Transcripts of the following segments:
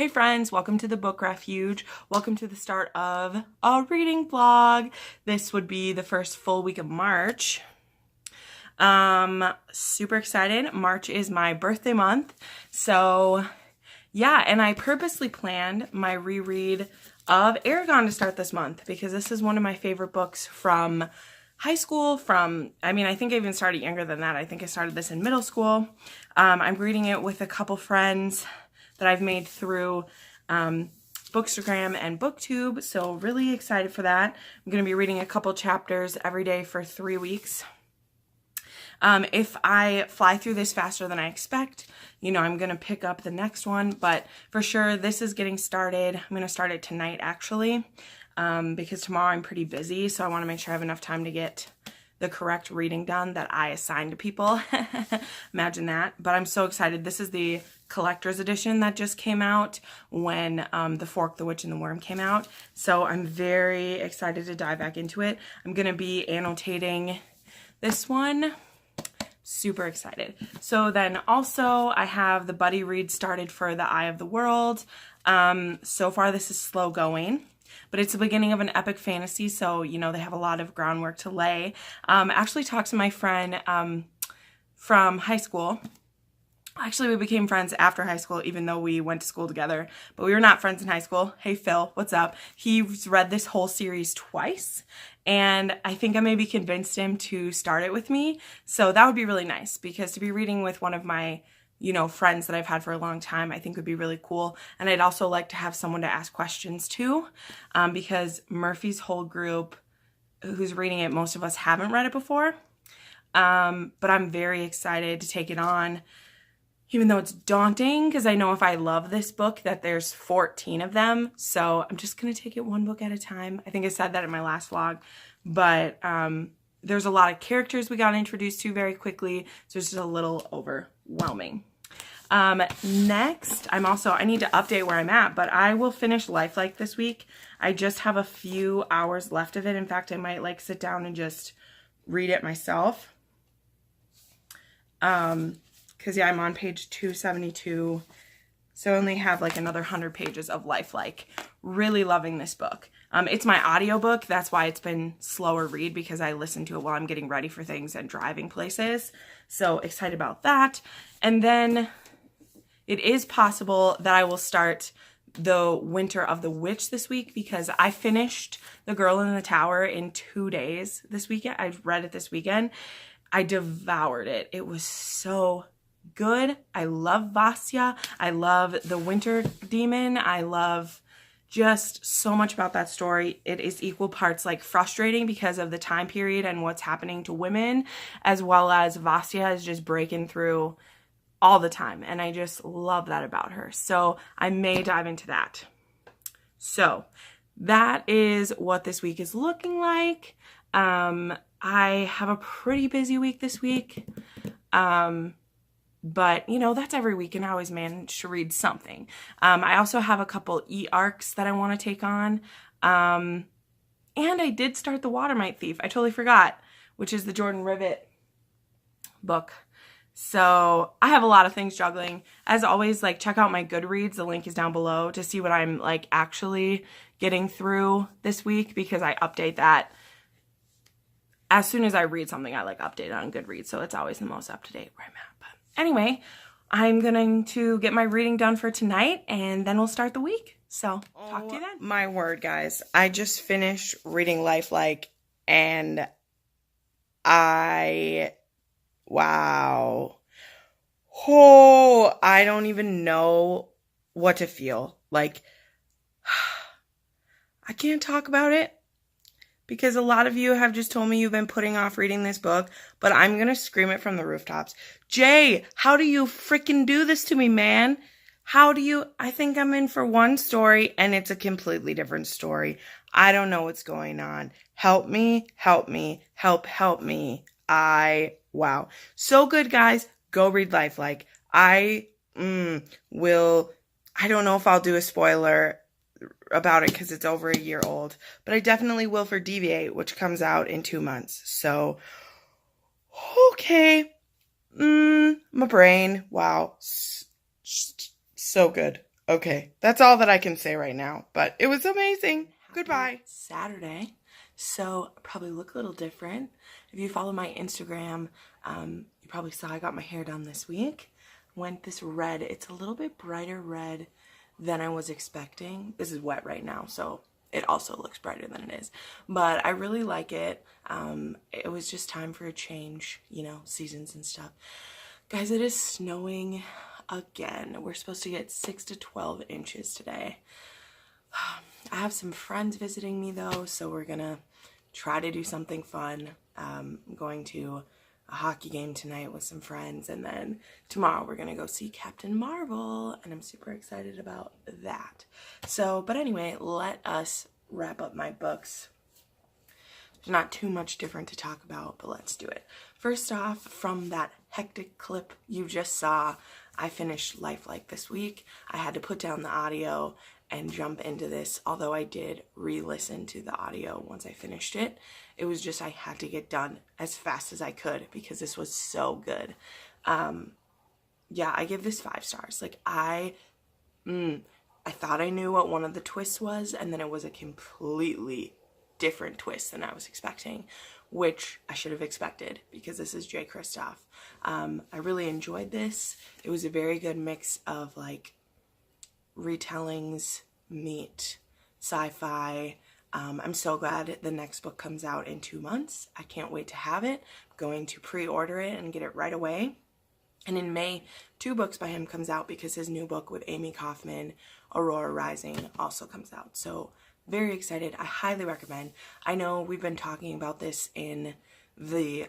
Hey friends, welcome to the book Refuge. Welcome to the start of a reading vlog. This would be the first full week of March. Super excited. March is my birthday month. So yeah, and I purposely planned my reread of Aragon to start this month because this is one of my favorite books from high school. I think I even started younger than that. I think I started this in middle school. I'm reading it with a couple friends that I've made through Bookstagram and BookTube, so really excited for that. I'm going to be reading a couple chapters every day for 3 weeks. If I fly through this faster than I expect, I'm going to pick up the next one, but for sure this is getting started. I'm going to start it tonight actually, because tomorrow I'm pretty busy, so I want to make sure I have enough time to get the correct reading done that I assigned to people. Imagine that. But I'm so excited. This is the collector's edition that just came out when The Fork, the Witch, and the Worm came out. So I'm very excited to dive back into it. I'm going to be annotating this one. Super excited. So then also I have the buddy read started for The Eye of the World. So far this is slow going, but it's the beginning of an epic fantasy, so they have a lot of groundwork to lay. I actually talked to my friend from high school. Actually, we became friends after high school, even though we went to school together, but we were not friends in high school. Hey, Phil, what's up? He's read this whole series twice, and I think I maybe convinced him to start it with me, so that would be really nice, because to be reading with one of my friends that I've had for a long time, I think would be really cool. And I'd also like to have someone to ask questions to, because Murphy's whole group who's reading it, most of us haven't read it before. But I'm very excited to take it on, even though it's daunting, because I know if I love this book that there's 14 of them. So I'm just going to take it one book at a time. I think I said that in my last vlog, but there's a lot of characters we got introduced to very quickly, so it's just a little overwhelming. Next, I need to update where I'm at, but I will finish Lifelike this week. I just have a few hours left of it. In fact, I might sit down and just read it myself. Cause yeah, I'm on page 272. So I only have another 100 pages of Lifelike. Really loving this book. It's my audiobook. That's why it's been slower read, because I listen to it while I'm getting ready for things and driving places. So excited about that. And then it is possible that I will start The Winter of the Witch this week, because I finished The Girl in the Tower in 2 days this weekend. I read it this weekend. I devoured it. It was so good. I love Vasya. I love the Winter Demon. I love just so much about that story. It is equal parts frustrating because of the time period and what's happening to women, as well as Vasya is just breaking through all the time, and I just love that about her. So I may dive into that. So that is what this week is looking like. I have a pretty busy week this week. But that's every week, and I always manage to read something. I also have a couple e-arcs that I want to take on. And I did start The Watermite Thief. I totally forgot, which is the Jordan Rivet book. So I have a lot of things juggling. As always, check out my Goodreads. The link is down below to see what I'm actually getting through this week, because I update that as soon as I read something. I update it on Goodreads, so it's always the most up to date where I'm at. But anyway, I'm going to get my reading done for tonight, and then we'll start the week. So talk to you then. My word, guys, I just finished reading Lifelike, and wow. Oh, I don't even know what to feel. I can't talk about it, because a lot of you have just told me you've been putting off reading this book, but I'm going to scream it from the rooftops. Jay, how do you freaking do this to me, man? I think I'm in for one story, and it's a completely different story. I don't know what's going on. Help me, help me, help me. Wow. So good, guys. Go read Lifelike. I don't know if I'll do a spoiler about it because it's over a year old, but I definitely will for Deviate, which comes out in 2 months. So, okay. My brain. Wow. So good. Okay, that's all that I can say right now, but it was amazing. Goodbye. Saturday. So probably look a little different. If you follow my Instagram, you probably saw I got my hair done this week. Went this red. It's a little bit brighter red than I was expecting. This is wet right now, so it also looks brighter than it is. But I really like it. It was just time for a change, you know, seasons and stuff. Guys, it is snowing again. We're supposed to get 6 to 12 inches today. I have some friends visiting me though, so we're gonna try to do something fun. I'm going to a hockey game tonight with some friends, and then tomorrow we're gonna go see Captain Marvel, and I'm super excited about that. So, but anyway, let us wrap up my books. There's not too much different to talk about, but let's do it. First off, from that hectic clip you just saw, I finished Lifelike this week. I had to put down the audio and jump into this, although I did re-listen to the audio once I finished it. It was just I had to get done as fast as I could because this was so good. Yeah, I give this 5 stars. Like, I thought I knew what one of the twists was, and then it was a completely different twist than I was expecting, which I should have expected because this is J. Kristoff. I really enjoyed this. It was a very good mix of like retellings meet sci-fi. I'm so glad the next book comes out in 2 months. I can't wait to have it. I'm going to pre-order it and get it right away. And in May, 2 books by him comes out because his new book with Amy Kaufman, Aurora Rising, also comes out. So very excited. I highly recommend. I know we've been talking about this in the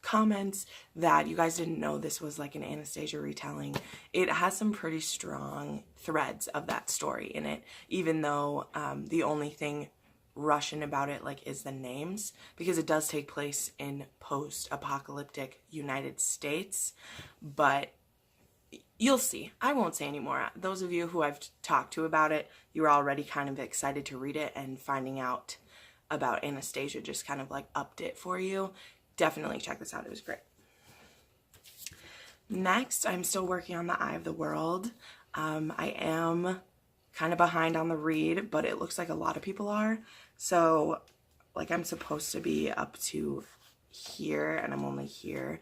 comments that you guys didn't know this was like an Anastasia retelling. It has some pretty strong threads of that story in it, even though the only thing Russian about it like is the names, because it does take place in post-apocalyptic United States, but you'll see. I won't say anymore. Those of you who I've talked to about it, you're already kind of excited to read it, and finding out about Anastasia just kind of like upped it for you. Definitely check this out. It was great. Next, I'm still working on The Eye of the World. I am kind of behind on the read, but it looks like a lot of people are. So, like, I'm supposed to be up to here, and I'm only here.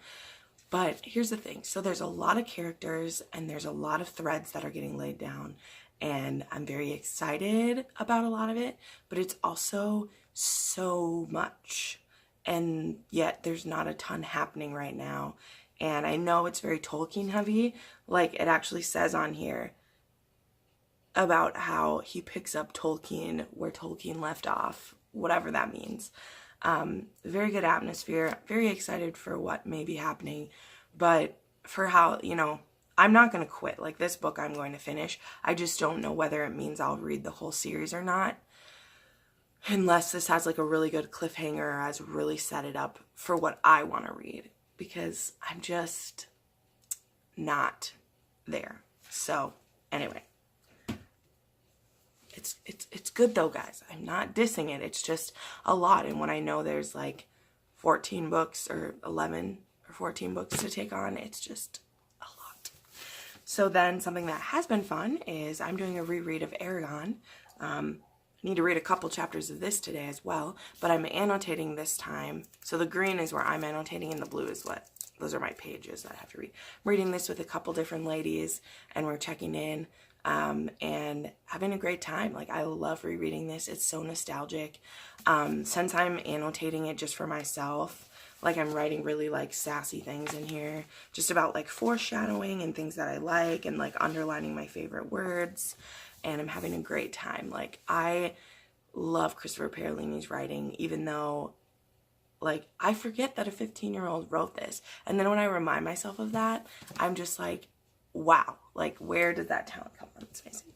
But here's the thing. So there's a lot of characters, and there's a lot of threads that are getting laid down, and I'm very excited about a lot of it, but it's also so much. And yet there's not a ton happening right now. And I know it's very Tolkien heavy. Like, it actually says on here about how he picks up Tolkien where Tolkien left off, whatever that means. Very good atmosphere. Very excited for what may be happening. But for how, you know, I'm not going to quit. Like, this book I'm going to finish. I just don't know whether it means I'll read the whole series or not. Unless this has like a really good cliffhanger or has really set it up for what I want to read. Because I'm just not there. So, anyway. It's good though, guys. I'm not dissing it. It's just a lot. And when I know there's like 14 books or 11 or 14 books to take on, it's just a lot. So then something that has been fun is I'm doing a reread of Aragon. I need to read a couple chapters of this today as well, but I'm annotating this time. So the green is where I'm annotating and the blue is what, those are my pages that I have to read. I'm reading this with a couple different ladies and we're checking in and having a great time. Like, I love rereading this. It's so nostalgic. Since I'm annotating it just for myself, like, I'm writing really like sassy things in here, just about like foreshadowing and things that I like and like underlining my favorite words. And I'm having a great time. Like, I love Christopher Paolini's writing, even though, like, I forget that a 15-year-old wrote this. And then when I remind myself of that, I'm just like, wow, like, where did that talent come from? It's amazing.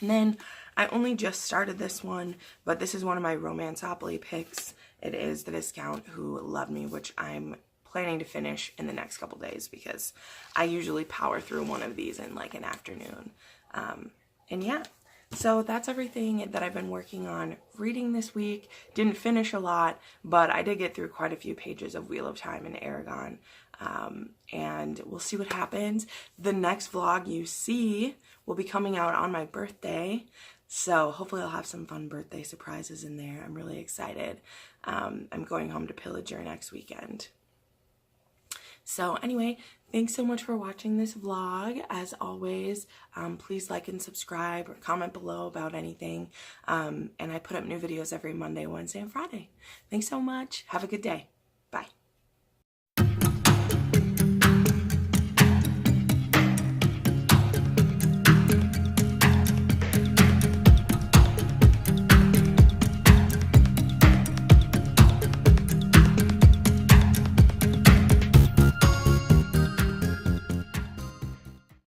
And then I only just started this one, but this is one of my Romanceopoly picks. It is The Viscount Who Loved Me, which I'm planning to finish in the next couple days because I usually power through one of these in like an afternoon. And yeah, so that's everything that I've been working on reading this week. Didn't finish a lot, but I did get through quite a few pages of Wheel of Time and Aragon. And we'll see what happens. The next vlog you see will be coming out on my birthday. So hopefully I'll have some fun birthday surprises in there. I'm really excited. I'm going home to Pillager next weekend. So anyway, thanks so much for watching this vlog. As always, please like and subscribe or comment below about anything. And I put up new videos every Monday, Wednesday, and Friday. Thanks so much. Have a good day.